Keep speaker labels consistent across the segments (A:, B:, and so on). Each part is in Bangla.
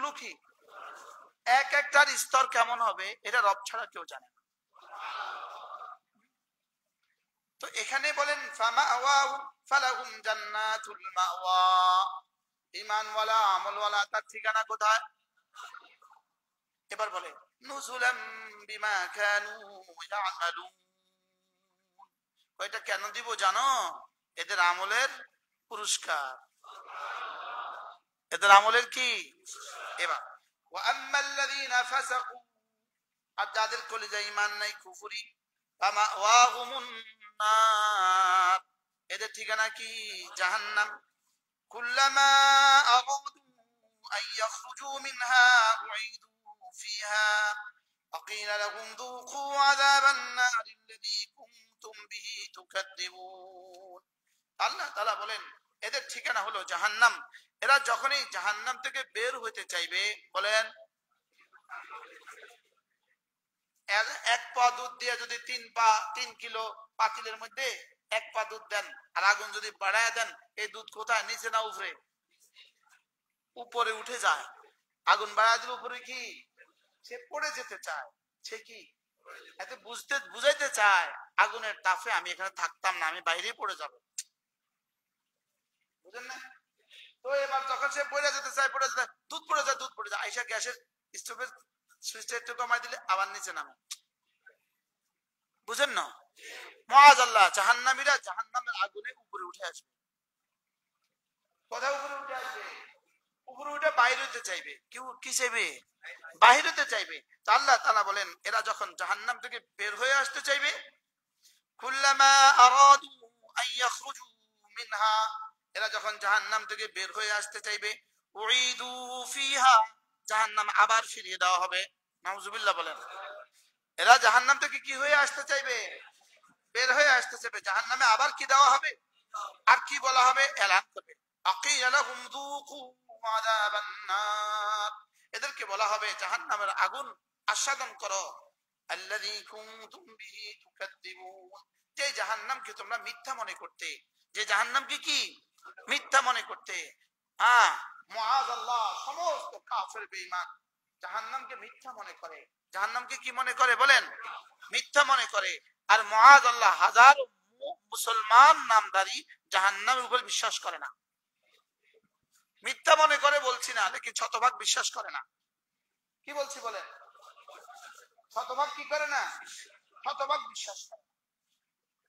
A: স্তরগুলো কি, এক একটার স্তর কেমন হবে এটা রব ছাড়া কেউ জানে না। তো এখানে বলেন ফামাওয়াহুম ফালাহুম জান্নাতুল মাওয়া, ঈমানওয়ালা আমলওয়ালা তার ঠিকানা কোথায়? এবার বলে নুজুলাম বিমা কানু ইয়ামালুন, ওইটা কেন দিব জানো? এদের আমলের পুরস্কার, এদের আমলের কি। এবার ওয়া আম্মাল্লাযীনা ফাসাকু, আর যাদের কলিজায় ঈমান নাই, কুফরি, ফামাওয়াহুমুন নার, এদের ঠিকানা কি? জাহান্নাম। কুল্লামা আরাদু আন ইয়াখরুজু মিনহা উঈদু ফিহা وقيل لهم ذوقوا عذاب النار الذي كنتم به تكذبون। আল্লাহ তাআলা বলেন এদের ঠিকানা হলো জাহান্নাম। এরা যখনই জাহান্নাম থেকে বের হইতে চাইবে, বলেন এক পা দুধ দিয়ে যদি 3 কিলো পাতিলের মধ্যে 1 পা দুধ দেন আর আগুন যদি বাড়ায় দেন, এই দুধ কোথায়, নিচে না উপরে? উপরে উঠে যায়। আগুন বাড়ায় দিলে উপরে কি, সে পড়ে যেতে চায়, সে কি এতে বুঝাইতে চায় আগুনের তাপে আমি এখানে থাকতাম না, আমি বাইরেই পড়ে যাব, বুঝেন না? তো এবার যখন সে পড়ে যেতে চায়, পড়ে যেতে দুধ পড়ে যায়, দুধ পড়ে যায়, আইসা গ্যাসের স্টোভের সুইচটা একটু কমাই দিলে আবার নিচে নামে, বুঝেন না? মাআযাল্লাহ, জাহান্নামীরা জাহান্নামের আগুনে উপরে উঠে আসবে। কোথায় উপরে উঠে আসবে? উপরে উঠে বাইরে হতে চাইবে। কেউ কি চাইবে? বাইরে হতে চাইবে। তো আল্লাহ তাআলা বলেন এরা যখন জাহান্নাম থেকে বের হয়ে আসতে চাইবে, কুল্লামা আরাদু আন ইয়াখরুজু মিনহা, এরা যখন জাহান্নাম থেকে বের হয়ে আসতে চাইবে, উঈদু ফিহা, জাহান্নাম আবার ফিরিয়ে দেওয়া হবে। নাউজুবিল্লাহ বলেন। এরা জাহান্নাম থেকে কি হয়ে আসতে চাইবে? বের হয়ে আসতে চাইবে, জাহান্নামে আবার কি দেওয়া হবে? আর কি বলা হবে? এলান করবে আকিল লাহুম যুকু আযাবান নার, এদেরকে বলা হবে জাহান্নামের আগুন আস্বাদন করো। আল্লাযী কুনতুম বিহি তুকাদ্দিবুন, যে জাহান্নামকে তোমরা মিথ্যা মনে করতে, যে জাহান্নামকে কি মিথ্যা মনে করতে। হ্যাঁ, মুআযাল্লাহ, সমস্ত কাফের বেঈমান জাহান্নামকে মিথ্যা মনে করে। জাহান্নামকে কি মনে করে? বলেন মিথ্যা মনে করে। আর মুআযাল্লাহ হাজার মুসলমান নামদারি জাহান্নামের উপর বিশ্বাস করে না। মিথ্যা মনে করে বলছি না, লেকিন শতভাগ বিশ্বাস করে না। কি বলছি বলেন? শতভাগ কি করে না? শতভাগ বিশ্বাস করে।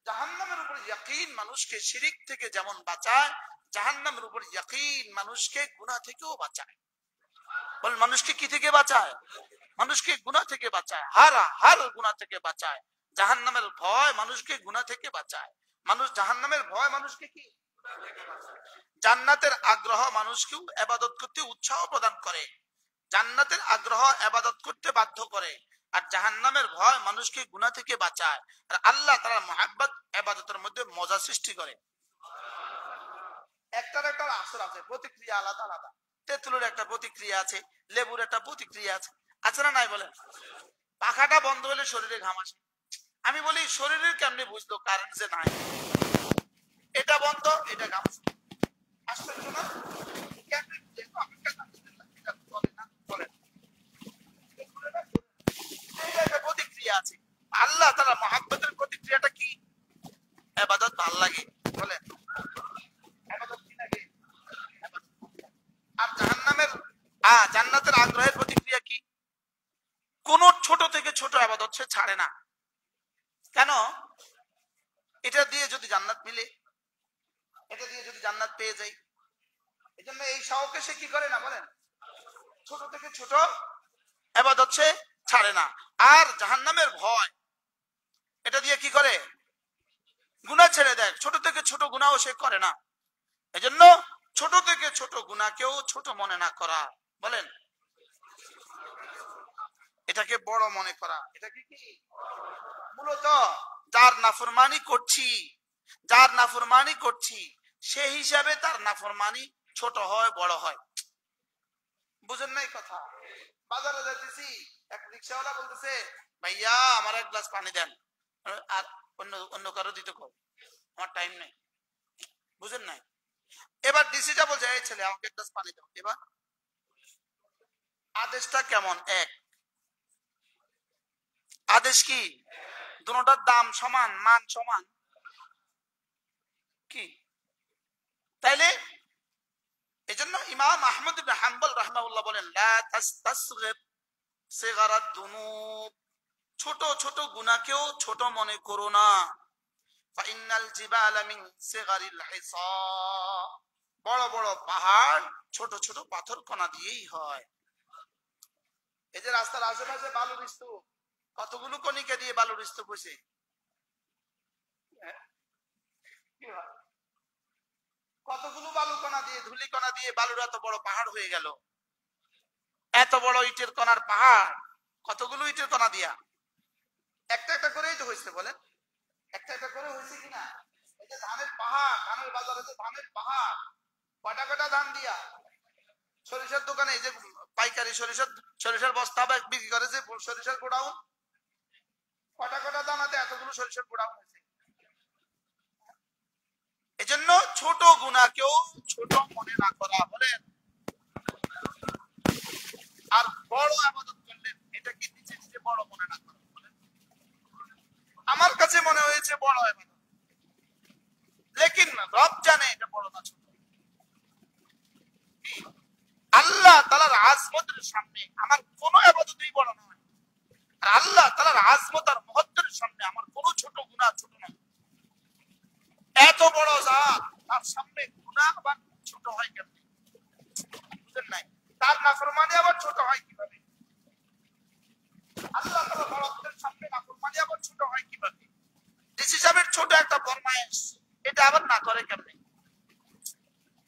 A: জাহান্নামের উপর ইয়াকিন মানুষকে শিরিক থেকে যেমন বাঁচায়, জাহান্নামের উপর ইয়াকিন মানুষকে গুনাহ থেকেও বাঁচায়। বল মানুষকে কি থেকে বাঁচায়? মানুষকে গুনাহ থেকে বাঁচায়, হার গুনাহ থেকে বাঁচায়। জাহান্নামের ভয় মানুষকে গুনাহ থেকে বাঁচায়। জাহান্নামের ভয় মানুষকে কি, জান্নাতের আগ্রহ মানুষকে ইবাদত করতে উৎসাহ প্রদান করে। জান্নাতের আগ্রহ ইবাদত করতে বাধ্য করে, আর জাহান্নামের ভয় মানুষকে গুনাহ থেকে বাঁচায়। আর আল্লাহ তাআলার মুহাব্বত ইবাদতের মধ্যে মজা সৃষ্টি করে। একটার একটা আসর আছে, প্রতিক্রিয়া আলাদা আলাদা। তেঁতুলের একটা প্রতিক্রিয়া আছে, লেবুর একটা প্রতিক্রিয়া আছে, আছে না নাই বলেন? পাখাটা বন্ধ হলে শরীরে ঘাম আসে। আমি বলি শরীরের কেমনে বুঝলো কারেন্ট যে নাই? এটা বন্ধ, এটা ঘাম আশ্চর্য না? প্রতিক্রিয়া আছে। আল্লাহ তাআলা মুহাব্বতের প্রতিক্রিয়াটা কি? ইবাদত ভালো লাগে, বলেন ইবাদত কি লাগে? আর জান্নাতের আগ্রহের প্রতিক্রিয়া কি? কোন ছোট থেকে ছোট ইবাদত সে ছাড়ে না। কেন? এটা দিয়ে যদি জান্নাত মিলে, এটা দিয়ে যদি জান্নাত পেয়ে যাই, এজন্য এই শওকে সে কি করে না, বলেন ছোট থেকে ছোট ইবাদত সে ছাড়ে না। আর জাহান্নামের ভয়, এটা দিয়ে কি করে? গুনাহ ছেড়ে দেয়। ছোট থেকে ছোট গুনাহও সে করে না। এজন্য ছোট থেকে ছোট গুনাহকেও ছোট মনে না করা, বলেন এটাকে বড় মনে করা। এটাকে কি মূলত যার নাফরমানি করছি সেই হিসাবে তার নাফরমানি ছোট হয় বড় হয়। বুঝেন নাই কথা? বাজারে যাইতেছি, এক রিকশাওয়ালা বলতেছে ভাইয়া আমার এক গ্লাস পানি দেন, আর অন্য কারো দিতে কো, আমার টাইম নেই। বুঝেন নাই? এবার ডিসিটা বলছে এই ছেলে আমাকে এক গ্লাস পানি দাও। এবার আদেশটা কেমন? এক। আদেশ কি দুটোটার দাম সমান, মান সমান কি? তাইলে এজন্য ইমাম আহমদ ইবনে হাম্বল রাহমাহুল্লাহ বলেন, লা তাসতাসগির সিগারাত দুনুব, ছোট ছোট গুনাহকেও ছোট মনে করো না। ফাইনাল জিবালা মিন সিগারিল হিসা, বড় বড় পাহাড় ছোট ছোট পাথর কণা দিয়েই হয়। এই যে রাস্তার আশেপাশে বালুর স্তূপ, কতগুলো কণিকা দিয়ে বালুর স্তূপ হয়েছে। কতগুলো বালু কণা দিয়ে, ধুলি কণা দিয়ে বালুর এত বড় পাহাড় হয়ে গেল। এত বড় ইটের কণার পাহাড় কতগুলো ইটের কণা দিয়া? একটা একটা করেই তো হয়েছে, বলেন একটা একটা করে হয়েছে কিনা? এই যে ধানের পাহাড়, ধানের বাজারে যে ধানের পাহাড়, কটা কটা ধান দিয়া? সরিষার দোকানে এই যে পাইকারি সরিষার বস্তা বিক্রি করে যে সরিষার গোডাউন, কটা কটা দানাতে এতগুলো সরিষার গোডাউন হয়েছে। এজন্য ছোট গুনাহকেও ছোট মনে না করা, বলেন। আর বড় ইবাদত করলেন, এটা কি নিজে নিজে বড় মনে না করা, বলেন। আমার কাছে মনে হয়েছে বড় ইবাদত, লেকিন রব জানে এটা বড় না ছোট। আল্লাহ তাআলার আজমতের সামনে আমার কোন ইবাদতই বড় নয়, আর আল্লাহ তাআলার আজমত আর মহত্বের সামনে আমার কোন ছোট গুনাহ ছোট নয়। এত বড় জাত, তার সামনে গুনাহ আবার ছোট হয় কেমনে? বুঝেন নাই? তার নাফরমানি আবার ছোট হয় কিভাবে? আল্লাহ তাআলার বড়ত্বের সামনে নাফরমানি আবার ছোট হয় কিভাবে? দিস হিসাবের ছোট একটা ফরমায়েশ, এটা আবার না করে কেমনে?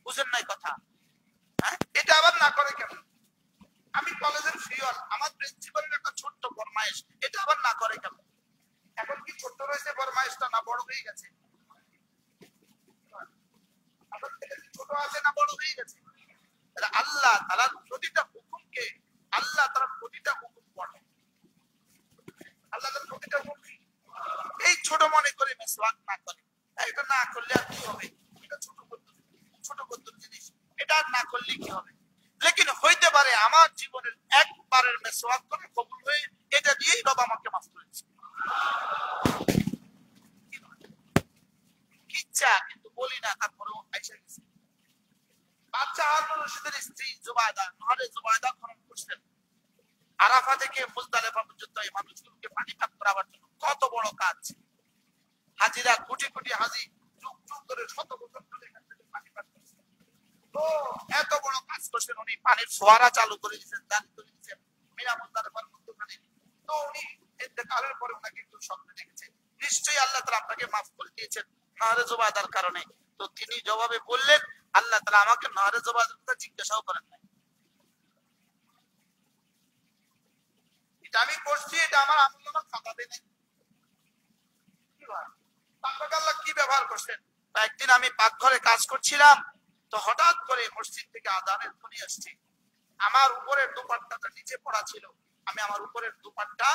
A: বুঝেন নাই কথা? হ্যাঁ, এটা আবার না করে কেমনে? আমি কলেজের ফিওর, আমার প্রিন্সিপালের একটা ছোট্ট ফরমায়েশ, এটা আবার না করে কেমনে? এখন কি ছোট্ট রয়েছে ফরমায়েশটা, না বড় হয়ে গেছে? এখন থেকে ছোট আছে না বড় হয়ে গেছে? আল্লাহ তাআলার প্রতিটা হুকুমকে আল্লাহ তাআলার প্রতিটা হুকুম পড়ে, আল্লাহ তাআলার প্রতিটা হুকুম এই ছোট মনে করে মিসওয়াক না করে। এটা না করলে আর কি হবে? এটা ছোট পদ্ধতি জিনিস, এটা না করলে কি হবে? লেকিন হইতে পারে আমার জীবনের একবারের মিসওয়াক করে কবুল হয়ে এটা দিয়েই রব আমাকে মাফ করেছে। ইচ্ছা কিন্তু বলি না, তারপরেও আইসা গেছে। বাচ্চা হারুন রশিদের স্ত্রী জুবায়দা, নহরে জুবায়দা খনন করছেন। আরাফা থেকে মুজদালিফা পর্যন্ত এই মানুষগুলোকে পানি পান করাবার জন্য কত বড় কাজ। হাজিরা কোটি কোটি হাজি যুগ যুগ ধরে শত বছর ধরে এখান থেকে পানি পান করছেন। তো এত বড় কাজ করছেন উনি, পানির ফোয়ারা চালু করে দিয়েছেন, চালু করে দিয়েছেন মিনা মুজদালিফার মধ্যখানে। তো উনি ইন্তেকালের পরে ওনাকে একটু স্বপ্নে দেখেছেন, নিশ্চয়ই আল্লাহ তাআলা আপনাকে মাফ করে দিয়েছেন নহরে জুবায়দার কারণে। তো তিনি জবাবে বললেন, আল্লাহ তাআলা আমাকে নহরে জুবায়দার কথা জিজ্ঞাসাও করেন নাই। এটা আমি করছি, এটা আমার আমলনামার খাতাতে নেই। আল্লাহ কি ব্যবহার করছেন? একদিন আমি পাকঘরে কাজ করছিলাম, তো হঠাৎ করে মসজিদ থেকে আযানের ধ্বনি আসছে। আমার উপরের দুপাট্টাটা নিচে পড়া ছিল, আমি আমার উপরের দুপাট্টা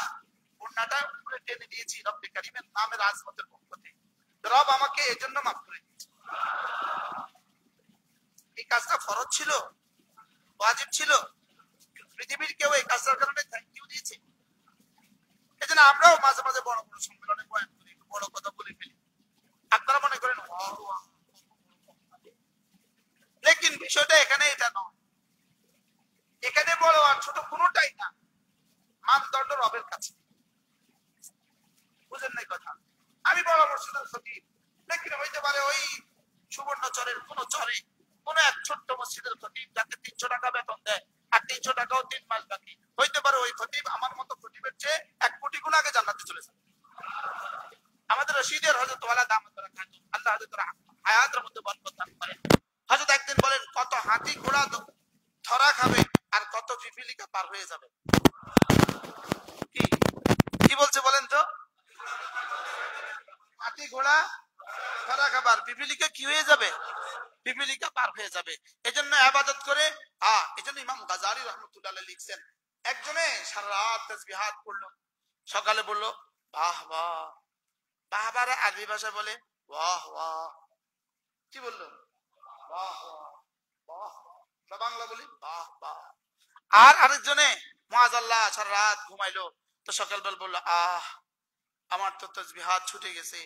A: ওড়নাটা উপরে টেনে দিয়েছি রব্বে কারীমের নামের আজমতের পক্ষ থেকে। রব আমাকে এজন্য মাফ করে দিয়েছে। এই কাজটা ফরজ ছিল, ওয়াজিব ছিল। পৃথিবীর কেউ এই কাজটার কারণে থ্যাংক ইউ দিয়েছে? এজন্য আমরাও মাঝে মাঝে বড় বড় সম্মেলনে বয়ান করি, বড় কথা বলে ফেলি। আপনারা মনে করেন লেকিন বিষয়টা এখানে এটা নয়। এখানে বড় আর ছোট কোনোটাই না, মানদণ্ড রবের কাছে। বুঝেন নাই কথা? আমি বড় মসজিদের খতিব, লেকিন হইতে পারে ওই সুবর্ণচরের কোন চরে কোন এক ছোট্ট মসজিদের খতিব, যাকে 300 টাকা বেতন দেয়, আর 300 টাকাও 3 মাস বাকি। হইতে পারে ওই খতিব আমার মতো খতিবের চেয়ে 1 কোটি গুণ আগে জান্নাতে চলে যাবে। আমাদের রশিদের হযরত ওয়ালা দামাত বরকাতুহু, আল্লাহ হযরত হায়াতের মধ্যে বরকত দান করেন। হযরত একদিন বলেন, কত হাতি ঘোড়া ধরা খাবে আর কত পিপিলিকা পার হয়ে যাবে। কি কি বলছে বলেন তো? হাতি ঘোড়া ধরা খাবার, পিপিলিকা কি হয়ে যাবে? পিপিলিকা পার হয়ে যাবে। এজন্য ইবাদত করে এজন্য ইমাম গাজালি রাহমাতুল্লাহ আলাইহি লিখছেন, একজনে সারা রাত তাসবিহাত পড়লো, সকালে বললো বাহ বাহ। বাহ বাহ আরবি ভাষায় বলে ওয়াহ ওয়াহ। কি বললো? বাহ বাহ বাহ। বাংলা বলি বাহ বাহ। আর আরেকজনে মাআযাল্লাহ সারা রাত ঘুমাইলো, তো সকালবেলা বললো আমার তো তাসবিহাত ছুটে গেছে,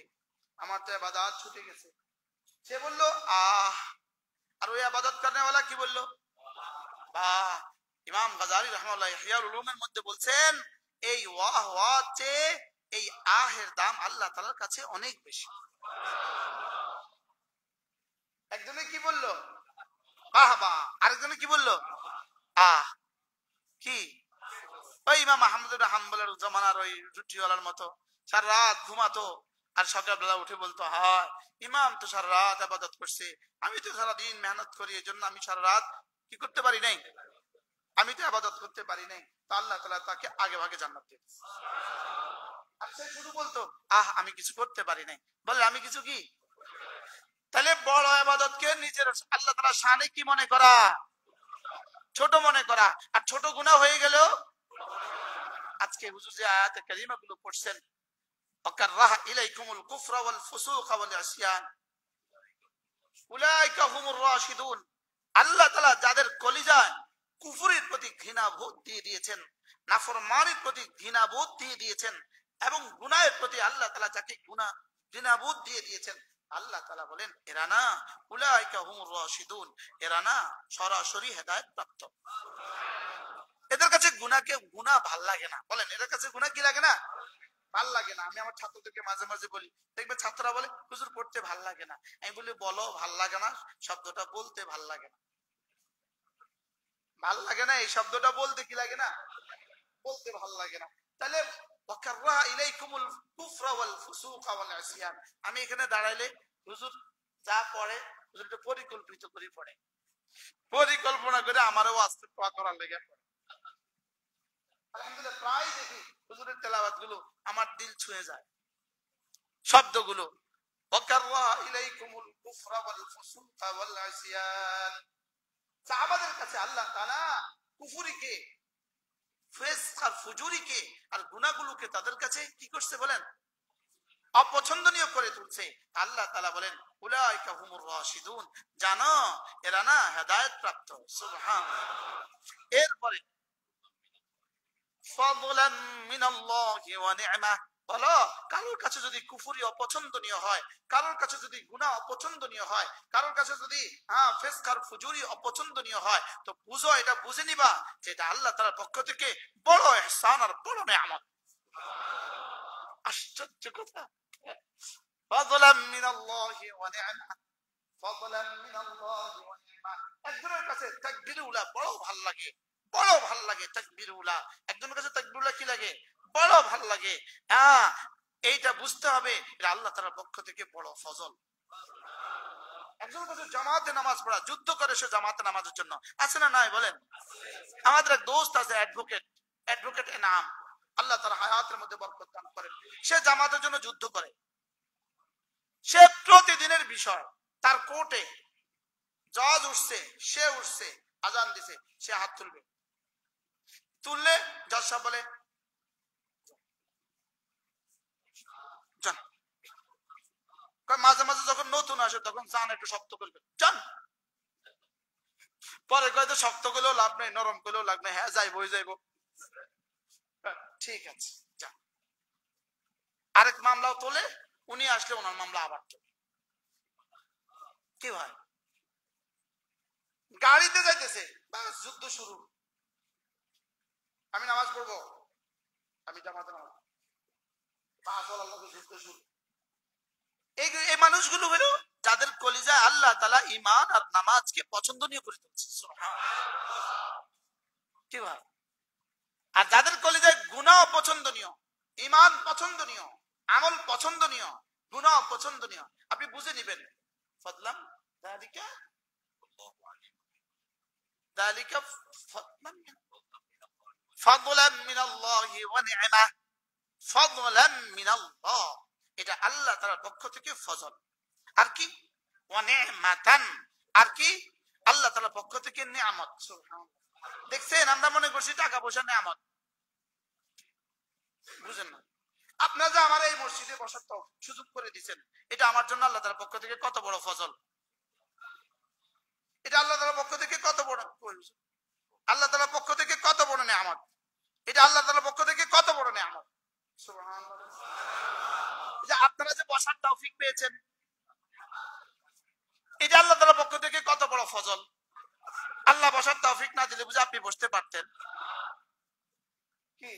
A: আমার তো ইবাদত ছুটে গেছে। সে বললো আর ওই ইবাদত করনেওয়ালা কি বললো? বাহ। ইমাম গাজালি রাহমাতুল্লাহ ইহইয়াউল উলুমের মধ্যে বলছেন এই ওয়াহ ওয়াহ চেয়ে এই আহের দাম আল্লাহ তাআলার কাছে অনেক বেশি। একজনে কি বললো? বাহ বাহ। আরেকজনে কি বললো? আহ। কি? ওই ইমাম আহমদ ইবনে হাম্বলের জামানার ওই রুটিওয়ালার মতো সারা রাত ঘুমাতো, আর সকালবেলা উঠে বলতো হ্যাঁ ইমাম তো সারা রাত ইবাদত করছে, আমি তো সারা দিন মেহনত করি, এই জন্য আমি সারা রাত কি করতে পারি নাই, আমি তো ইবাদত করতে পারি নাই, তো আল্লাহ তাআলা তাকে আগে ভাগে জান্নাত দিবে। আর সে শুধু বলতো আমি কিছু করতে পারি নাই, বলে আমি কিছু কি। তাহলে বড় ইবাদতকে নিজের আল্লাহ তাআলা শানে কি মনে করা? ছোট মনে করা। আর ছোট গুনাহ হয়ে গেলেও আজকে হুজুর যে আয়াতে কারিমা গুলো পড়ছেন ওয়াকাররাহা ইলাইকুমুল কুফরা ওয়াল ফুসুকা ওয়াল ইসয়ান উলাইকা হুমুর রাশিদুন, আল্লাহ তাআলা যাদের কলিজায় কুফরের প্রতি ঘৃণা বোধ দিয়ে দিয়েছেন, নাফরমানির প্রতি ঘৃণা বোধ দিয়ে দিয়েছেন, এবং গুনাহের প্রতি আল্লাহ তাআলা যাকে ঘৃণা বোধ দিয়ে দিয়েছেন, আল্লাহ তাআলা বলেন এরা না উলাইকা হুমুর রাশিদুন, এরা না সরাসরি হেদায়েত প্রাপ্ত। এদের কাছে গুনাহ ভাল লাগে না। বলেন এদের কাছে গুনাহ কি লাগে না? ভাল লাগে না। আমি আমার ছাত্রদেরকে মাঝে মাঝে বলি, দেখবে ছাত্ররা বলে হুজুর পড়তে ভাল লাগে না, আমি বলি বলো ভাল লাগে না শব্দটা বলতে ভাল লাগে না। ভাল লাগে না এই শব্দটা বলতে কি লাগে না? বলতে ভাল লাগে না। তাহলে ওয়াকাররাহা ইলাইকুমুল কুফরা ওয়াল ফুসুকা ওয়াল ইসয়ান, আমি এখানে দাঁড়াইলে হুজুর যা পড়ে হুজুর একটু পরিকল্পিত করে পড়ে, পরিকল্পনা করে আমারও আস্তে করার লেগে পড়ে। আলহামদুলিল্লাহ প্রায় দেখি হুজুরের তেলাওয়াত গুলো আমার দিল ছুঁয়ে যায়, শব্দগুলো ওয়াকাররাহা ইলাইকুমুল কুফরা ওয়াল ফুসুকা ওয়াল ইসয়ান। সাহাবাদের কাছে আল্লাহ তাআলা কুফরিকে, ফিসক আর ফুজুরিকে আর গুনাহগুলোকে তাদের কাছে কি করছে বলেন? অপছন্দনীয় করে তুলছে। আল্লাহ তাআলা বলেন উলাইকা হুমুর রাশিদুন, জানো এরা না হেদায়েত প্রাপ্ত। সুবহানাল্লাহ। এরপরে ফাদলাম মিনাল্লাহি ওয়া নি'মা, বলো কারোর কাছে যদি কুফরি অপছন্দনীয় হয়, কারোর কাছে যদি গুনাহ অপছন্দনীয় হয়, কারোর কাছে যদি ফিসক আর ফুজুরি অপছন্দনীয় হয়, তো বুঝো, এটা বুঝে নিবা যে এটা আল্লাহ তাআলার পক্ষ থেকে বড় ইহসান আর বড় নেয়ামত। আশ্চর্য কথা। ফাদলাম মিনাল্লাহি ওয়া নি'মা, ফাদলাম মিনাল্লাহি ওয়া নি'মা। একজনের কাছে তাকবীরুল্লাহ বড় ভালো লাগে, বড় ভালো লাগে তাকবীরুল্লাহ। একজনের কাছে তাকবীরুল্লাহ কি লাগে? বড় ভালো লাগে। এইটা বুঝতে হবে এটা আল্লাহ তাআলার পক্ষ থেকে বড় ফজল। একজনের কাছে জামাতে নামাজ পড়া, যুদ্ধ করে সে জামাতে নামাজের জন্য, আছে না নাই বলেন? আমাদের এক দোস্ত আছে অ্যাডভোকেট এনাম, আল্লাহ তাআলা হায়াতের মধ্যে বরকত দান করেন। সে জামাতের জন্য যুদ্ধ করে, সে প্রতিদিনের বিষয় তার কোর্টে জজ উঠছে, সে উঠছে, আজান দিছে, সে হাত তুলবে, তুললে জজ সাহেব বলে যান। মাঝে মাঝে যখন নতুন আসে তখন যান একটু শক্ত করবে, যান। পরে কয়তো শক্ত করলেও লাভ নেই, নরম করলেও লাভ নেই, হ্যাঁ যাইবো যাইবো, ঠিক আছে যান। আরেক মামলাও তোলে, উনি আসলে ওনার মামলা আবার তোলে। কি হয়? গাড়িতে যাইতেছে, বাস যুদ্ধ শুরু। আমি নামাজ পড়বো, আমি জামাতে নামাজ, বাস যুদ্ধ শুরু। এই মানুষগুলো হলো যাদের কলিজায় আল্লাহ তাআলা ঈমান আর নামাজকে পছন্দনীয় করে তুলছে। কি ভাই? আর যাদের কলিজায় গুনাহ পছন্দনীয়, ঈমান পছন্দনীয়, আমল পছন্দনীয়, গুনাহ পছন্দনীয়, আপনি বুঝে নেবেন ফাদলাম যালিকা যালিকা ফাদলাম মিনাল্লাহি ওয়া নি'মা, ফাদলাম মিনাল্লাহ, এটা আল্লাহ তাআলার পক্ষ থেকে ফজল। আর কি? ওয়া নি'মাতান, আর কি? আল্লাহ তাআলার পক্ষ থেকে নিয়ামত। সুবহানাল্লাহ। দেখছেন, আমরা মনে করছি টাকা পয়সা নিয়ামত, বুঝেন না। আপনারা যে আমার এই মসজিদে বসার তো সুযোগ করে দিয়েছেন, এটা আমার জন্য আল্লাহ তাআলার পক্ষ থেকে কত বড় ফজল, এটা আল্লাহ তাআলার পক্ষ থেকে কত বড়। আল্লাহ তাআলার পক্ষ থেকে কত বড় নিয়ামত, এটা আল্লাহ তাআলার পক্ষ থেকে কত বড় নিয়ামত। সুবহানাল্লাহ। যে আপনারা যে বসার তৌফিক পেয়েছেন, এটা আল্লাহ তাআলার পক্ষ থেকে কত বড় ফজল। আল্লাহ বসার তৌফিক না দিলে বুঝে আপনি বসতে পারতেন কি?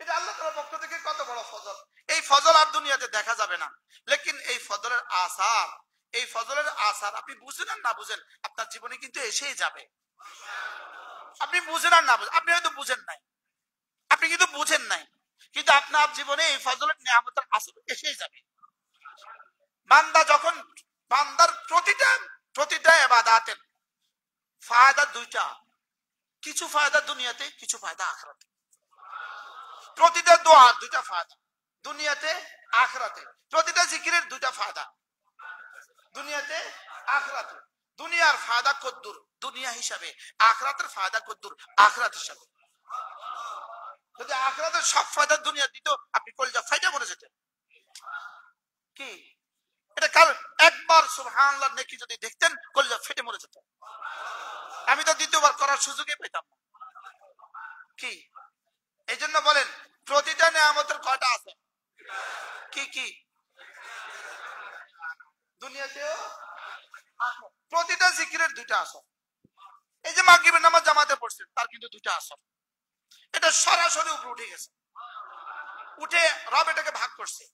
A: এটা আল্লাহ তাআলার পক্ষ থেকে কত বড় ফজল। এই ফজল আর দুনিয়াতে দেখা যাবে না, লেকিন এই ফজলের আসার, এই ফজলের আসার আপনি বুঝেন আর না বুঝেন আপনার জীবনে কিন্তু এসেই যাবে। আপনি বুঝেন আর না বুঝেন, আপনি হয়তো বুঝেন নাই, আপনি কিন্তু বুঝেন নাই, কিন্তু আপনার জীবনে এই ফজলের নিয়ামতের আসর এসেই যাবে। বান্দা যখন, বান্দার প্রতিটা ইবাদতের ফায়দা দুইটা, কিছু ফায়দা দুনিয়াতে, কিছু ফায়দা আখিরাতে। প্রতিটা দোয়ার দুইটা ফায়দা, দুনিয়াতে আখিরাতে। প্রতিটা জিকিরের দুইটা ফায়দা, দুনিয়াতে আখিরাতে। দুনিয়ার ফায়দা কদ্দুর দুনিয়া হিসাবে, আখিরাতের ফায়দা কদ্দুর আখিরাত হিসাবে। যদি আখিরাতের সব ফায়দা দুনিয়া দিত, আপনি কলিজা ফাইটা মরে যেতেন কি? এটা কারণ একবার সুবহানাল্লাহ নেকি যদি দেখতেন, কলিজা ফেটে মরে যেতেন। আমি তো দ্বিতীয়বার করার সুযোগই পেতাম না কি? এই জন্য বলেন প্রতিটা নিয়ামতের কয়টা আছে? কি কি? দুনিয়াতেও প্রতিটা জিকিরের দুইটা আসর। এই যে মাগরিবের নামাজ জামাতে পড়ছেন, তার কিন্তু দুইটা আসর। এটা সরাসরি উপরে উঠে গেছে, উঠে রব এটাকে ভাগ করছে,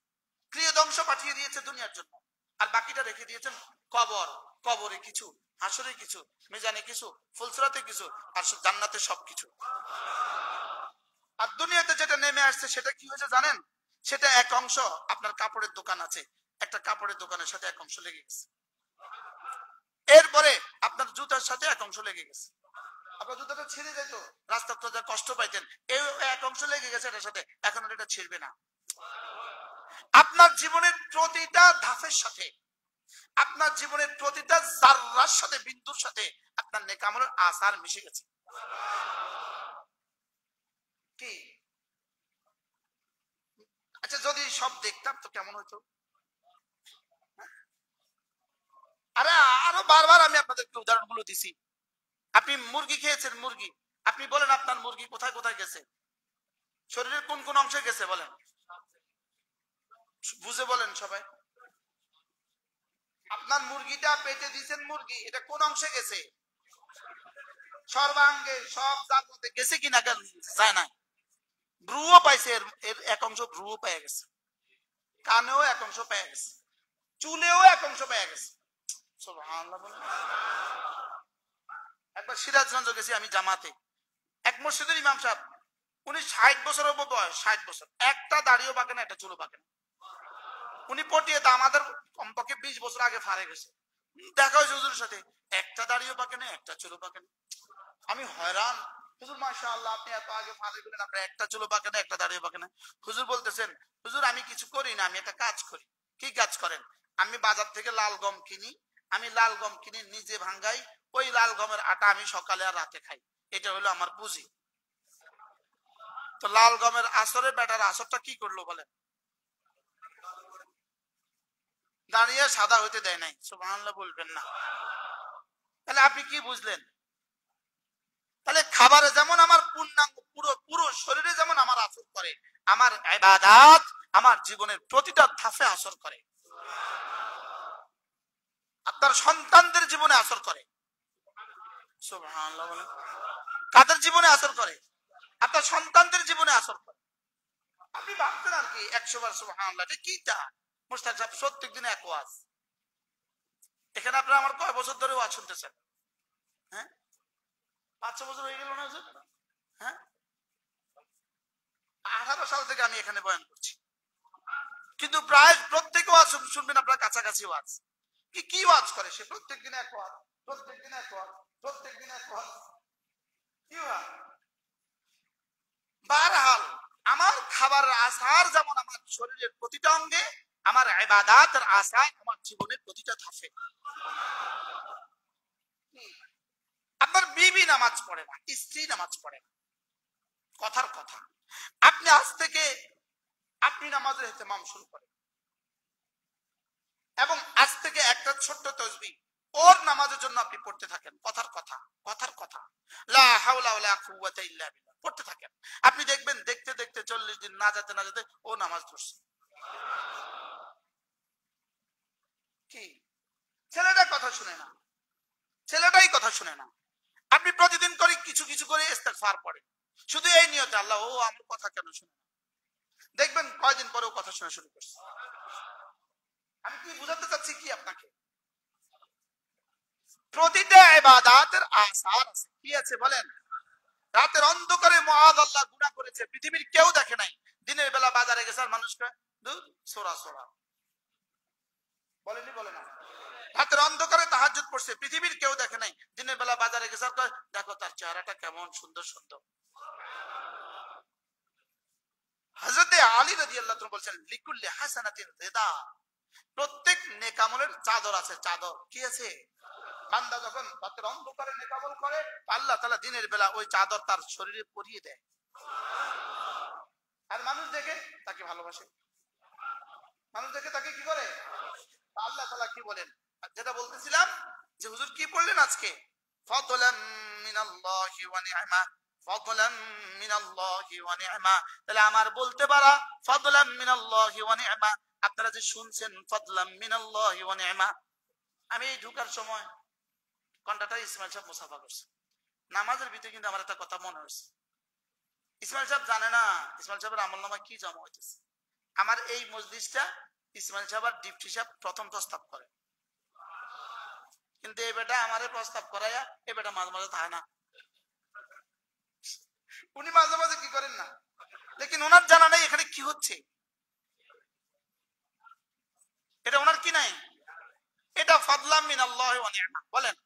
A: ক্রিয়দংশ পাঠিয়ে দিয়েছে দুনিয়ার জন্য, আর বাকিটা রেখে দিয়েছেন কবর। কবরে কিছু, হাসরে কিছু, মিজানে কিছু, ফুলসরাতে কিছু, আর জান্নাতে সবকিছু। আর দুনিয়াতে যেটা নেমে আসছে সেটা কি হয়েছে জানেন? সেটা এক অংশ আপনার কাপড়ের দোকান আছে, একটা কাপড়ের দোকানের সাথে এক অংশ লেগে গেছে। এরপরে আপনার জুতার সাথে এক অংশ লেগে গেছে, আপনার জুতাটা ছিঁড়ে যেত, রাস্তাতে যা কষ্ট পাইতেন, এই এক অংশ লেগে গেছে এটার সাথে, এখন এটা ছিঁড়বে না। আপনার জীবনের প্রতিটা ধাপের সাথে, আপনার জীবনের প্রতিটা জাররার সাথে, বিন্দুর সাথে আপনার নেক আমলের আসার মিশে গেছে কি? আচ্ছা যদি সব দেখতাম তো কেমন হতো? আরে আরো বারবার আমি আপনাদেরকে উদাহরণগুলো দিছি। আপনি মুরগি খেয়েছেন, মুরগি, আপনি বলেন আপনার মুরগি কোথায় কোথায় গেছে, শরীরের কোন কোন অংশে গেছে বলেন, বুঝে বলেন সবাই। আপনার মুরগিটা পেটে দিয়েছেন, মুরগি এটা কোন অংশে গেছে? সর্বাঙ্গে, সব জায়গাতে গেছে কিনা যায় না। ভ্রুও পাইছে, এর এক অংশ ভ্রুও পেয়ে গেছে, কানেও এক অংশ পেয়ে গেছে, চুলেও এক অংশ পেয়ে গেছে। সুবহানাল্লাহ বলেন। একবার সিরাজগঞ্জ গেছি আমি জামাতে, এক মসজিদের ইমাম সাহেব, উনি 60 বছরের মতো বয়স, 60 বছর, একটা দাড়িও পাকে না, একটা চুলও পাকে না। উনি পটিয়ে তো আমাদের কমপক্ষে 20 বছর আগে ফারে গেছে। দেখা হয়েছে হুজুরের সাথে, একটা দাড়িও পাকে না, একটা চুলও পাকে না। আমি হয়রান, হুজুর মাশাআল্লাহ আপনি এত আগে ফারে গেলেন, আপনার একটা চুলও পাকে না, একটা দাড়িও পাকে না। হুজুর বলতেছেন, হুজুর আমি কিছু করি না, আমি একটা কাজ করি। কি কাজ করেন? আমি বাজার থেকে লাল গম কিনি, আমি লাল গম কিনে নিজে ভাঙ্গাই, ওই লাল গমের আটা আমি সকালে আর রাতে খাই, এটা হলো আমার পুঁজি। তো লাল গমের আসরে বেটার আসরটা কি করলো বলেন? দাঁড়িয়ে সাদা হইতে দেয় নাই। সুবহানাল্লাহ বলবেন না। তাহলে আপনি কি বুঝলেন? তাহলে খাবারে যেমন আমার পূর্ণাঙ্গ, পুরো পুরো শরীরে যেমন আমার আসর করে, আমার ইবাদত আমার জীবনের প্রতিটা ধাপে আসর করে। আপনার সন্তানদের জীবনে আসর করে। সুবহানাল্লাহ বলেন। কাদের জীবনে আসর করে? আপনার সন্তানদের জীবনে আসর করে। আপনি ভাবতেন আর কি 100 বার সুবহানাল্লাহ, এটা কিটা? মুস্তাক সাহেব প্রত্যেক দিন এক ওয়াজ। এখানে আপনারা আমার কয় বছর ধরে ওয়াজ শুনতেছেন? হ্যাঁ, 5-6 বছর হয়ে গেল না হুজুর? হ্যাঁ, 18 সাল থেকে আমি এখানে বয়ান করছি, কিন্তু প্রায় প্রত্যেক ওয়াজ শুনবেন আপনার কাছাকাছি ওয়াজ। কি ওয়াজ করে সে? প্রত্যেক দিন এক ওয়াজ, প্রত্যেক দিন এক ওয়াজ, প্রত্যেক দিন এক ওয়াজ। কি ওয়াজ? বারহাল আমার খাবারের আসার যেমন আমার শরীরের প্রতিটা অঙ্গে, আমার ইবাদতের আসার আমার জীবনের প্রতিটা ধাপে। আপনার বিবি নামাজ পড়ে না, স্ত্রী নামাজ পড়ে না, কথার কথা। আপনি আজ থেকে আপনি নামাজের ইহতিমাম শুরু করেন, এবং আজ থেকে একটা ছোট্ট তাসবিহ ওর নামাজের জন্য আপনি পড়তে থাকেন, কথার কথা, কথার কথা, লা হাওলা ওয়ালা কুওয়াতা ইল্লা বিল্লাহ পড়তে থাকেন। আপনি দেখবেন দেখতে দেখতে 40 দিন না যেতে না যেতে ও নামাজ পড়ছে। কি ছেলেটা কথা শুনে না, ছেলেটাই কথা শুনে না। আপনি প্রতিদিন করে কিছু কিছু করে ইস্তেগফার পড়েন, শুধু এই নিয়তে আল্লাহ ও আমার কথা কেন শুনে না, দেখবেন কয়দিন পরে ও কথা শোনা শুরু করছে। আমি কি বুঝাতে চাচ্ছি কি আপনাকে, প্রতিটা ইবাদতের আসার আছে। কি আছে বলেন? রাতের অন্ধকারে মুআয আল্লাহ গুনাহ করেছে, পৃথিবীর কেউ দেখে নাই। দিনের বেলা বাজারে গেছে আর মানুষকে সোরা সোরা বলেনি, বলে না? রাতের অন্ধকারে তাহাজ্জুদ পড়ছে, পৃথিবীর কেউ দেখে নাই। দিনের বেলা বাজারে গেছে আর দেখো তার চেহারাটা কেমন সুন্দর সুন্দর। হযরত আলী রাদিয়াল্লাহু তাআলা বলেন লিকুল্লি হাসানাতিন রিদা, প্রত্যেক নেক আমলের চাদর আছে। চাদর কি আছে? বান্দা যখন রাতের অন্ধকারে নেক আমল করে, আল্লাহ তাআলা দিনের বেলা ওই চাদর তার শরীরে পরিয়ে দেয়, আর মানুষ দেখে তাকে ভালোবাসে, মানুষ দেখে তাকে কি করে? আল্লাহ তাআলা কি বলেন, যেটা বলতেছিলাম যে হুজুর কি পড়লেন আজকে, ফাদলাম মিনাল্লাহি ওয়া নি'মা, ফাদলাম মিনাল্লাহি ওয়া নি'মা। তাহলে আমার বলতে পারা ফাদলাম মিনাল্লাহি ওয়া নি'মা, আপনারা যে শুনছেন ফাদলাম মিনাল্লাহি ওয়া নি'মা। আমি এই ঢোকার সময় কন্টাটা ইসমাইল সাহেব মুসাফা করছে নামাজের ভিতরে, কিন্তু আমার একটা কথা মনে হয়েছে, ইসমাইল সাহেব জানে না ইসমাইল সাহেবের আমলনামা কি জমা হইতেছে। আমার এই মজলিসটা ইসমাইল সাহেব আর ডিপটি সাহেব প্রথম প্রস্তাব করে, কিন্তু এই বেটা আমারে প্রস্তাব করাইয়া এই বেটা মাঝে মাঝে থাকে না। উনি মাঝে মাঝে কি করেন না, লেকিন ওনার জানা নেই এখানে কি হচ্ছে, এটা ওনার কি নাই, এটা ফাদলাম মিনাল্লাহি ওয়া নি'মা। বলেন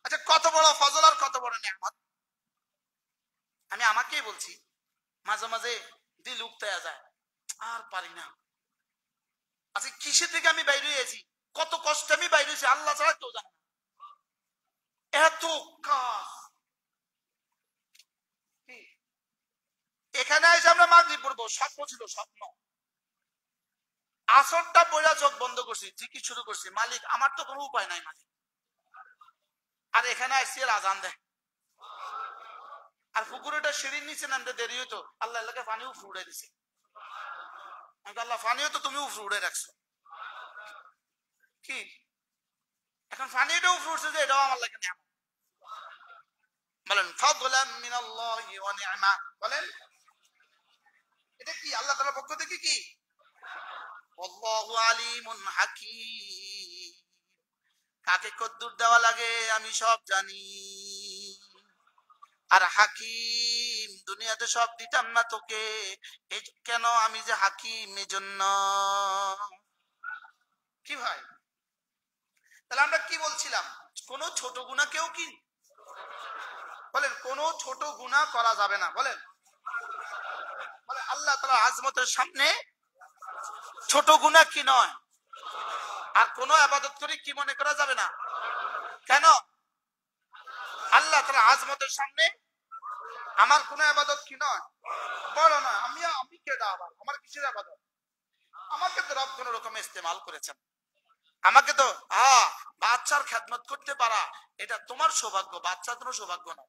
A: আচ্ছা কত বড় ফজল আর কত বড় নিয়ামত। আমি আমাকেই বলছি, মাঝে মাঝে দিল উঠতে যায়, আর পারি না। আচ্ছা কিসে থেকে আমি বাইরে হয়েছি, কত কষ্টে আমি বাইরে হয়েছি, আল্লাহ ছাড়া কেউ জানে না। এত কাজ, এখানে এসে আমরা মাগরিব পড়বো, স্বপ্ন ছিল স্বপ্ন। আসরটা পড়া চোখ বন্ধ করছি, ঠিকই শুরু করছি, মালিক আমার তো কোনো উপায় নাই মালিক। আর এখানে আসছি আর আজান দেয়, আর পুকুরটা সিঁড়ির নিচে নামতে দেরি হইতো, আল্লাহ এলাকায় পানি উফরে উড়ে দিছে। আল্লাহ পানিও তো তুমি উফরে উড়ে রাখছো, কি এখন পানিটা উফরে উঠছে যে এটাও আমার লাগে নিয়ামত। বলেন ফাদলাম মিনাল্লাহি ওয়া নি'মা, বলেন এটা কি আল্লাহ তাআলার পক্ষ থেকে কি? আল্লাহু আলিমুন হাকীম, কাকে কদ্দুর দেওয়া লাগে আমি সব জানি, আর হাকিম দুনিয়াতে সব দিতাম না তোকে, কেন আমি যে হাকিম এজন্য। কি ভাই, তাহলে আমরা কি বলছিলাম, কোন ছোট গুনাহ কেউ কি বলেন, কোন ছোট গুনাহ করা যাবে না। বলেন বলে আল্লাহ তাআলার আজমতের সামনে ছোট গুনাহ কি নয়, আর কোন ইবাদত করে কি মনে করা যাবে না। কেন? আল্লাহ তাআলার আজমতের সামনে আমার কোন ইবাদত কি নয়, বড় না। আমি কেডা, আবার আমার কিসের ইবাদত? আমাকে তো রব কোন রকম ইস্তেমাল করেছেন, আমাকে তো বাচ্চার খেদমত করতে পারা এটা তোমার সৌভাগ্য, বাচ্চা কোনো সৌভাগ্য না।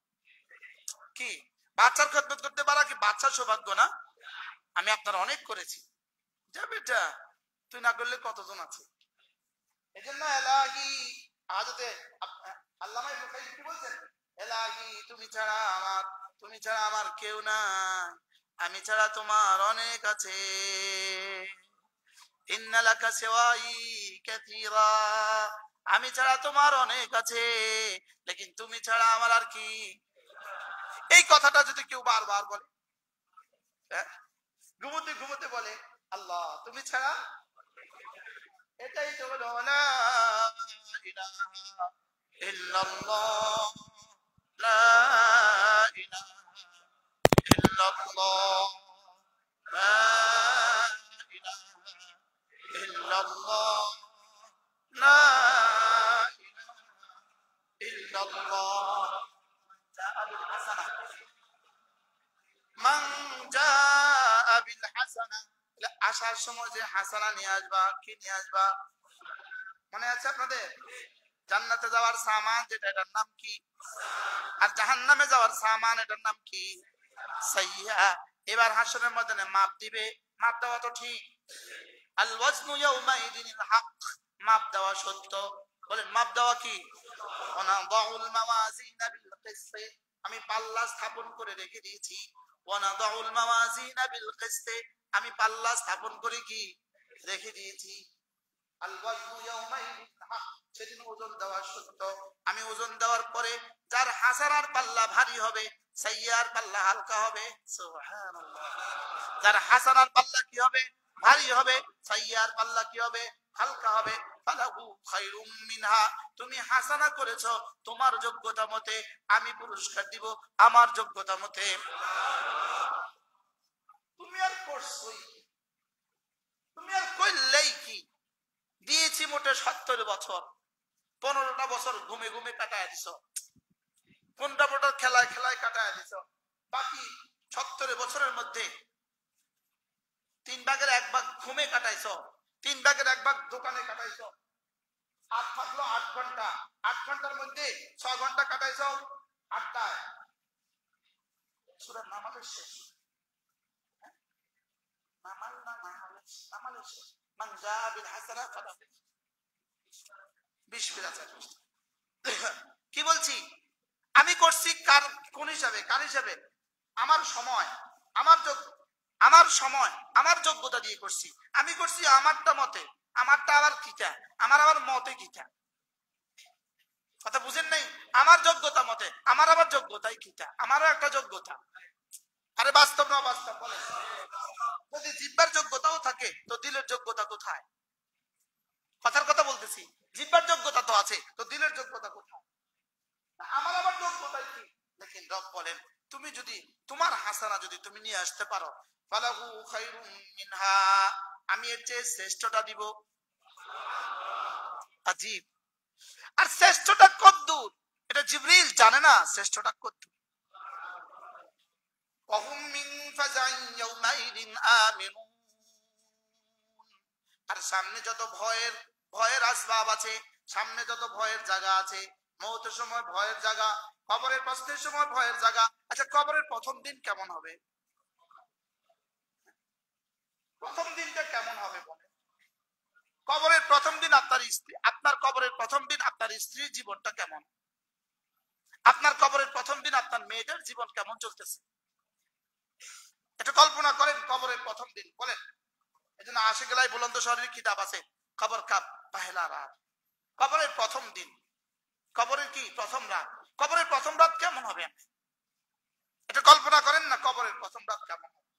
A: কি বাচ্চার খেদমত করতে পারা কি বাচ্চার সৌভাগ্য না? আমি আপনার অনেক করেছি, যা বেটা তুই না করলে কতজন আছে। এই জন্য এলাহি হাজতে আল্লামা ইবনে কাইয়িম কি বলছেন, এলাহি তুমি ছাড়া আমার কেউ নাই, আমি ছাড়া তোমার অনেক আছে। ইন্নালাকা সিওয়াই কাসীরা, আমি ছাড়া তোমার অনেক আছে, লেকিন তুমি ছাড়া আমার আর কি। এই কথাটা যদি কেউ বারবার বলে, ঘুমোতে ঘুমোতে বলে আল্লাহ তুমি ছাড়া, এটাই তো হলো লা ইলাহা ইল্লাল্লাহ, লা ইলাহা ইল্লাল্লাহ, লা ইলাহা ইল্লাল্লাহ, লা ইলাহা ইল্লাল্লাহ। মান জাআ বিল হাসানা, আসার সময় যে হাসানা নিয়ে আসবা, কি নিয়ে আসবা? মনে আছে আপনাদের? জান্নাতে যাওয়ার সামান যেটা, এটার নাম কি? আর জাহান্নামে যাওয়ার সামান, এটার নাম কি? সাইয়্যা। এবার হাসরের ময়দানে মাপ দিবে। মাপ দেওয়া তো ঠিক। আল ওয়াজনু ইয়াউমাইদিনিল হক, মাপ দেওয়া সত্য। বলেন মাপ দেওয়া কি? ওয়ানাদাউল মাওয়াজিনা বিল কিসত, আমি পাল্লা স্থাপন করে রেখে দিয়েছি। ওয়ানাদাউল মাওয়াজিনা বিল কিসত, আমি পাল্লা স্থাপন করে কি রেখে দিয়েছি। আল ওয়াজনু ইয়াউমাইদিনিল হক, সেদিন ওজন দেওয়া সত্য। আমি ওজন দেওয়ার পরে যার হাসানার পাল্লা ভারী হবে, সাইয়্যার পাল্লা হালকা হবে। সুবহানাল্লাহ। যার হাসানার পাল্লা কি হবে? ভারী হবে। সাইয়্যার পাল্লা কি হবে? হালকা হবে। ফালাহু খায়রুম মিনহা, তুমি হাসানা করেছো তোমার যোগ্যতা মতে, আমি পুরস্কার দিব আমার যোগ্যতা মতে। তুমি আর করছই, তুমি আর কইলেই কি? দিয়েছি মোটে 70 বছর, 15টা বছর ঘুমে ঘুমে কাটায় দিছ, 15টা বছর খেলায় খেলায় কাটায় দিছ। বাকি 70 বছরের মধ্যে 3 ভাগের 1 ভাগ ঘুমে কাটাইছ, 3 ভাগের 1 ভাগ দোকানে কাটাইছ। 8 থাকলো 8 ঘন্টা, 8 ঘন্টার মধ্যে 6 ঘন্টা কাটাইছ আড্ডায়। সূরা নামালের শেষ, নামালের শেষ। মান জা বিল হাসানা ফালাহু 20 কি বলছি? আমি করছি কার কোন হিসাবে? কার হিসাবে? আমার সময়, আমার আমার সময়, আমার যোগ্যতা দিয়ে করছি। আমি করছি আমারটা মতে। আমারটা আবার কিটা? আমার আবার মতে কিটা? কথা বুঝেন নাই? আমার যোগ্যতা মতে, আমার আবার যোগ্যতাই কিটা? আমারও একটা যোগ্যতা। আরে বাস্তব না বাস্তব বলে? যদি জিহ্বার যোগ্যতাও থাকে তো দিলের যোগ্যতা কোথায়? কথার কথা বলতেছি। জিহ্বার যোগ্যতা তো আছে, তো দিলের যোগ্যতা কোথায়? আমার আবার যোগ্যতাই কি? দেখেন রব বলেন, তুমি যদি তোমার হাসানা যদি তুমি নিয়ে আসতে পারো, ফালাহু খায়রুম মিনহা, আমি এর চেয়ে শ্রেষ্ঠটা দিব। আজীব। আর শ্রেষ্ঠটা কতদূর এটা জিবরিল জানে না। শ্রেষ্ঠটা কতদূর? ওয়াহুম মিন ফাজাইন ইয়াউমাইদিন আমিনুন, আর সামনে যত ভয়ের আসবাব আছে, সামনে যত ভয়ের জায়গা আছে, মওতের সময় ভয়ের জায়গা, কবরের প্রশ্নের সময় ভয়ের জায়গা। আচ্ছা কবরের প্রথম দিন কেমন হবে? প্রথম দিনটা কেমন হবে বলে? কবরের প্রথম দিন আপনার কবরের প্রথম দিন আপনার স্ত্রীর জীবনটা কেমন? আপনার কবরের প্রথম দিন আপনার মেয়েদের জীবন কেমন চলতেছে? এটা কল্পনা করেন। কবরের প্রথম দিন বলেন। এই জন্য আশিকুল্লাহ বুলন্দ শহরের কিতাব আছে, কবর কা পহেলা রাত। কবরের প্রথম দিন, কবরের কি প্রথম রাত, কবরের প্রথম রাত কেমন হবে? এটা কল্পনা করেন না। কবরের প্রথম রাত কেমন হবে?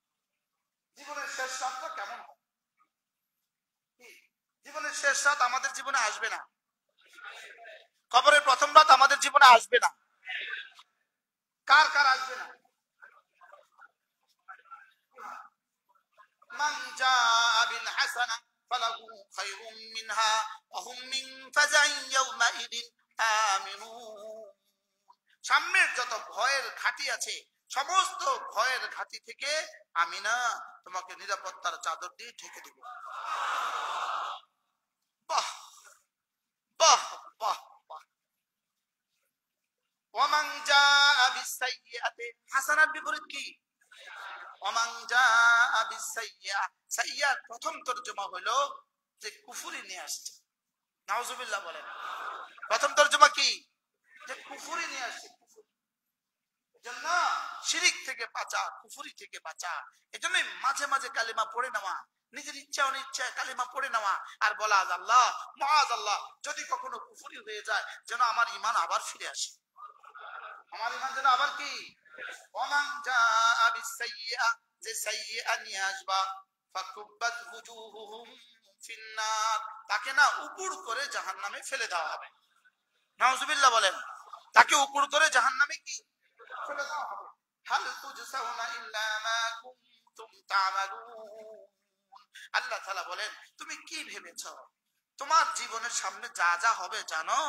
A: জীবনের শেষ রাতটা কেমন হবে? জীবনের শেষ রাত আমাদের জীবনে আসবে না। কবরের প্রথম রাত আমাদের জীবনে আসবে না। কার কার আসবে না? মান জাআ বিল হাসানা ফালাহু খায়রুম মিনহা ওয়া হুম মিন ফাজাইন ইয়াউমাইদিন আমিনুন। সামনের যত ভয়ের ঘাঁটি আছে, সমস্ত ভয়ের ঘাঁটি থেকে আমি না তোমাকে নিরাপত্তার চাদর দিয়ে ঢেকে দিব। বাহ বাহ বাহ বাহ। ওয়ামান জাআ বিসাইয়্যাতি, হাসানার বিপরীত কি? ওয়ামান জাআ বিসাইয়্যা, সাইয়্যার প্রথম তরজমা হলো যে কুফরি নিয়ে আসছে। নাউজুবিল্লাহ বলেন। প্রথম তরজমা কি? যে কুফরি নিয়ে আসছে। এজন্য শিরিক থেকে বাঁচা, কুফরি থেকে বাঁচা। এজন্য মাঝে মাঝে কালিমা পড়ে নেওয়া, নিজের ইচ্ছা অনিচ্ছায় কালিমা পড়ে নেওয়া আর বলা আল্লাহ মাআযাল্লাহ, যদি কখনো কুফরি হয়ে যায় যেন আমার ঈমান আবার ফিরে আসে। আমার ঈমান যেন আবার কি? ওয়ামান জাআ বিসাইয়্যা, যে সাইয়্যা নিয়ে আসবা, ফাকুব্বাত ওয়ুজুহুহুম ফিন্নার, তাকে না উপড় করে জাহান্নামে ফেলে দেওয়া হবে। নাউজুবিল্লাহ বলেন। তাকে উপড় করে জাহান্নামে কি ফেলে দেওয়া হবে। হাল তুজসাউনা ইল্লা মা কুনতুম তা'মালুন। আল্লাহ তাআলা বলেন, তুমি কি ভেবেছো তোমার জীবনের সামনে যা যা হবে জানো?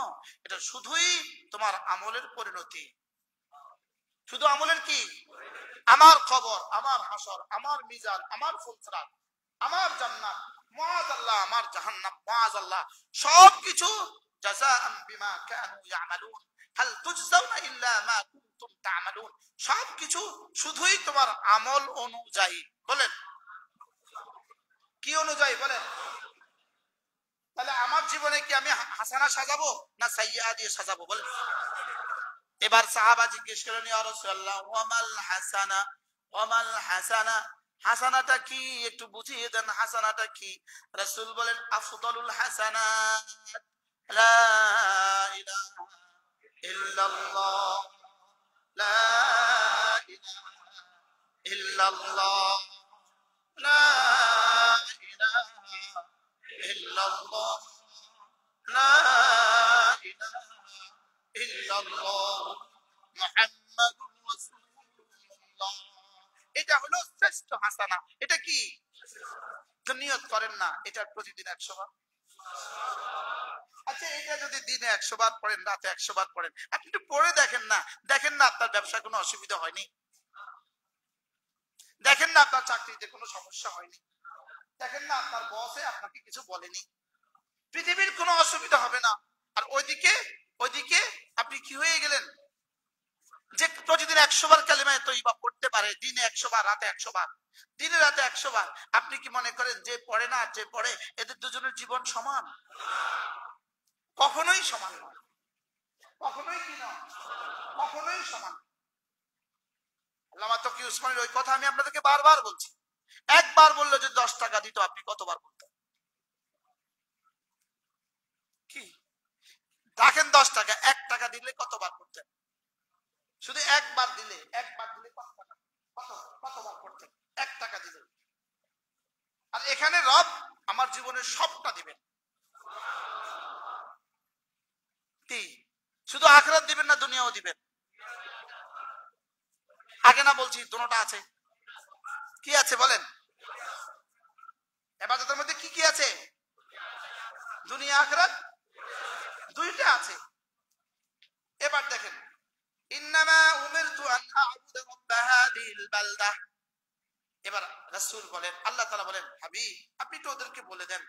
A: এটা শুধুই তোমার আমলের পরিণতি। শুধু আমলের কি? আমার খবর, আমার হাসর, আমার মিজান, আমার ফুলসরাত, আমার জান্নাত, মুআযাল্লাহ, আমার জাহান্নাম, মুআযাল্লাহ, সবকিছু জাযাআন বিমা কানু ইয়ামালুন হাল তুজজাউনা ইল্লা মা কুনতুম তা'মালুন, সবকিছু শুধুই তোমার আমল অনুযায়ী। বলেন কি অনুযায়ী? বলেন। তাহলে আমার জীবনে কি আমি হাসানা সাজাবো না সাইয়্যা দিয়ে সাজাবো? বলেন। এবার সাহাবা জিজ্ঞেস করলেন, ইয়া রাসূলুল্লাহ ওয়ামাল হাসানা, ওয়ামাল হাসানা, হাসানাটা কি একটু বুঝিয়ে দেন, হাসানাটা কি? রাসূল বলেন, আফদালুল হাসানাত লা ইলাহা ইল্লাল্লাহ, লা ইলাহা ইল্লাল্লাহ, লা ইলাহা ইল্লাল্লাহ, লা ইলাহা ইল্লাল্লাহ মুহাম্মাদুর রাসূলুল্লাহ। এটা হলো শ্রেষ্ঠ হাসানা। এটা কি? নিয়ত করেন না এটা প্রতিদিন 100 বার। আচ্ছা, এটা যদি দিনে 100 বার পড়েন, রাতে 100 বার পড়েন, আপনি একটু পড়ে দেখেন না, দেখেন না আপনার ব্যবসায় কোনো অসুবিধা হয়নি, দেখেন না আপনার চাকরিতে কোনো সমস্যা হয়নি, দেখেন না আপনার বসে আপনাকে কিছু বলেনি, পৃথিবীর কোনো অসুবিধা হবে না। আর ওইদিকে ওইদিকে আপনি কি হয়ে গেলেন যে প্রতিদিন 100 বার কালিমায়ে তয়্যিবা পড়তে পারে, দিনে 100 বার, রাতে 100 বার, দিনে রাতে 100 বার। আপনি কি মনে করেন যে পড়ে না আর যে পড়ে এদের দুজনের জীবন সমান? কখনোই সমান নয়, কখনোই কি নয়, কখনোই সমান। আল্লামা তকি উসমানীর ওই কথা আমি আপনাদেরকে বারবার বলছি। একবার বললে যদি 10 টাকা দিত, আপনি কতবার বলতেন? কি দেখেন, 10 টাকা, 1 টাকা দিলে কতবার করতেন? শুধু একবার দিলে, একবার দিলে কত টাকা, কতবার করতেন? 1 টাকা দিলে। আর এখানে রব আমার জীবনের সবটা দিবেন। কি শুধু আখিরাত দিবেন না, দুনিয়াও দিবেন? আগে না বলছি দুটোটা আছে। কি আছে বলেন? ইবাদতের মধ্যে কি কি আছে? দুনিয়া আখিরাত দুইটা আছে। এবার দেখেন, ইন্নামা উমিরতু আন আ'বুদা রাব্ব হাযিহিল বালদা। এবার রাসূল বলেন, আল্লাহ তাআলা বলেন, হাবিব আপনি তো ওদেরকে বলে দেন,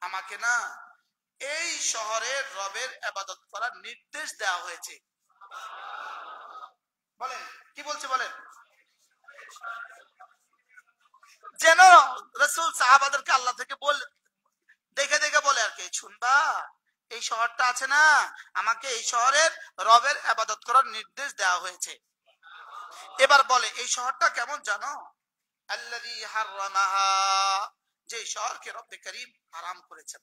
A: আমাকে না এই শহরের রবের ইবাদত করার নির্দেশ দেওয়া হয়েছে। বলেন কি বলছে? বলেন। যেন রাসূল সাহাবাদেরকে আল্লাহ থেকে বলে দেখে দেখে বলে আর কি, শুনবা এই শহরটা আছে না, আমাকে এই শহরের রবের ইবাদত করার নির্দেশ দেওয়া হয়েছে। এবার বলে এই শহরটা কেমন জানো? আল্লাযী হাররামাহা, যে শহরকে রব্বে কারীম হারাম করেছেন,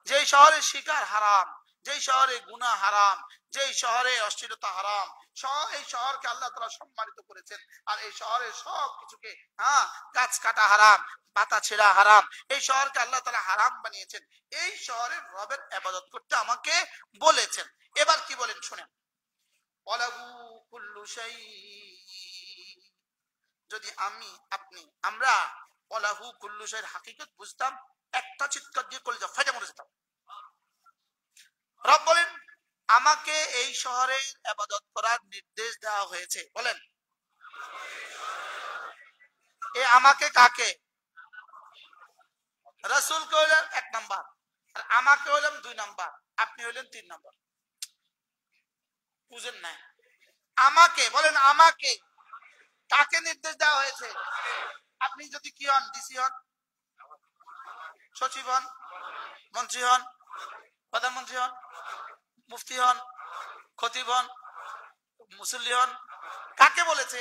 A: যে শহরে শিকার হারাম, যে শহরে গুনাহ হারাম, যে শহরে অশ্লীলতা হারাম, এই শহরকে আল্লাহ তাআলা সম্মানিত করেছেন। আর এই শহরের সব কিছুকে গাছ কাটা হারাম, পাতা ছেঁড়া হারাম, এই শহরকে আল্লাহ তাআলা হারাম বানিয়েছেন। এই শহরের রবের ইবাদত করতে আমাকে বলেছেন। এবার কি বলেন শুনেন, ওয়ালাহু কুল্লু শাই, যদি আমি আপনি আমরা ওয়ালাহু কুল্লু শাইর হাকিকত বুঝতাম, একটা চিৎকার দিয়ে কলিজা ফাটা মরে যেতাম। রব বলেন আমাকে এই শহরে ইবাদত করার নির্দেশ দেওয়া হয়েছে। বলেন এ আমাকে কাকে? রাসূলকে হইলেন 1 নাম্বার, আর আমাকে হইলাম 2 নাম্বার, আপনি হইলেন 3 নাম্বার। বুঝেন না? আমাকে বলেন, আমাকে কাকে নির্দেশ দেওয়া হয়েছে? আপনি যদি কি হন, ডিসি হন, সচিব হন, মন্ত্রী হন, প্রধানমন্ত্রী হন, মুফতি হন, খতিব হন, মুসল্লি হন, কাকে বলেছে?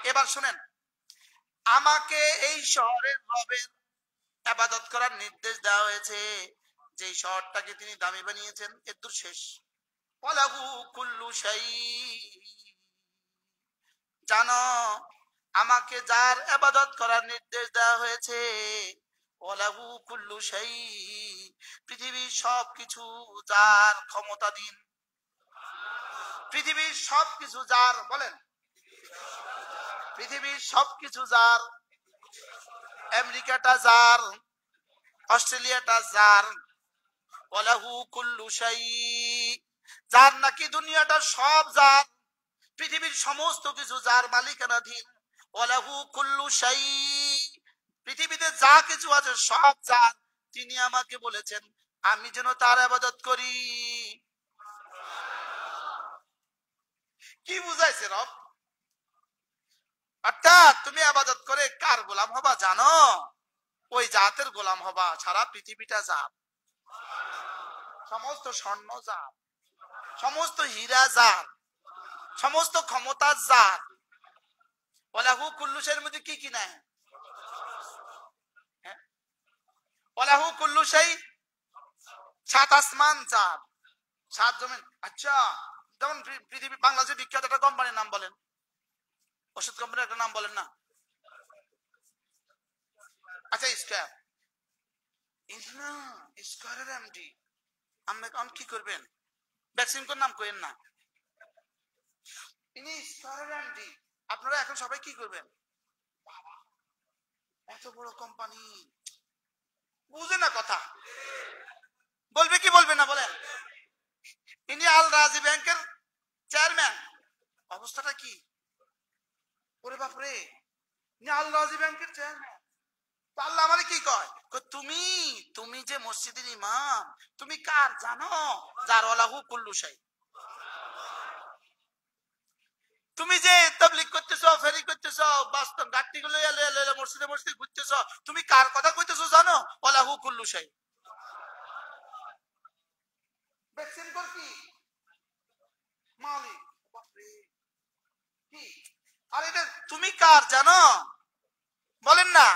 A: এবার শুনেন, আমাকে এই শহরের রবের ইবাদত করার নির্দেশ দেওয়া হয়েছে, যে শহরটাকে তিনি দামি বানিয়েছেন। এর শেষ, ওয়ালাহু কুল্লু শাই, জানো আমাকে যার ইবাদত করার নির্দেশ দেওয়া হয়েছে, ওয়ালাহু কুল্লু শাই, পৃথিবীর সবকিছু যার ক্ষমতাধীন, পৃথিবীর সবকিছু যার। বলেন পৃথিবীর সবকিছু যার, আমেরিকাটা যার, অস্ট্রেলিয়াটা যার, ওয়ালাহু কুল্লু শাই, যার নাকি দুনিয়াটা সব যার, পৃথিবীর সমস্ত কিছু যার মালিকানাধীন। ওয়ালাহু কুল্লু শাই, পৃথিবীতে যা কিছু আছে সব যার। তিনি আমাকে বলেছেন আমি যেন তার ইবাদত করি। কি বুঝাইছে রব? অর্থাৎ তুমি ইবাদত করে কার গোলাম হবা জানো? ওই জাতের গোলাম হবা। সারা পৃথিবীটা জাত, সমস্ত স্বর্ণ জাত, সমস্ত হীরা জাত, সমস্ত ক্ষমতা জাত। ওয়ালাহু কুল্লু শাইইর মধ্যে কি কি নাই? হ্যাঁ? ওয়ালাহু কুল্লু শাই, সাত আসমান জাত, সাত জমিন। আচ্ছা, যেমন পৃথিবী বাংলাদেশে বিখ্যাত একটা কোম্পানির নাম বলেন, ওষুধ কোম্পানির একটা নাম বলেন না। আচ্ছা, স্কয়ার। না, স্কয়ারের এমডি আপনি এখন কি করবেন? ভ্যাকসিন কোন নাম কইেন না, ইনি স্কয়ারের এমডি। আপনারা এখন সবাই কি করবেন? এত বড় কোম্পানি, বুঝে না কথা, বলবে কি বলবে না বলেন? ইনি আল রাজি ব্যাংকের চেয়ারম্যান। অবস্থাটা কি? ওরে বাপরে, ইনি আল রাজি ব্যাংকের চেয়ারম্যান। আল্লাহ আমারে কি কয়? তুমি তুমি যে মসজিদের ইমাম, তুমি কার জানো? যার ওয়ালাহু কুল্লু শাই। তুমি যে তাবলীগ করতেছো, ফেরি করতেছো, বাস্তব গাড়ি গুলো মসজিদে মসজিদে ঘুরতেছো, তুমি কার কথা কইতেছো জানো? ওয়ালাহু কুল্লু শাই। ভ্যাকসিন কর কি মালিক? বাপরে, কি? আর এটা তুমি কার জানো? বলেন না।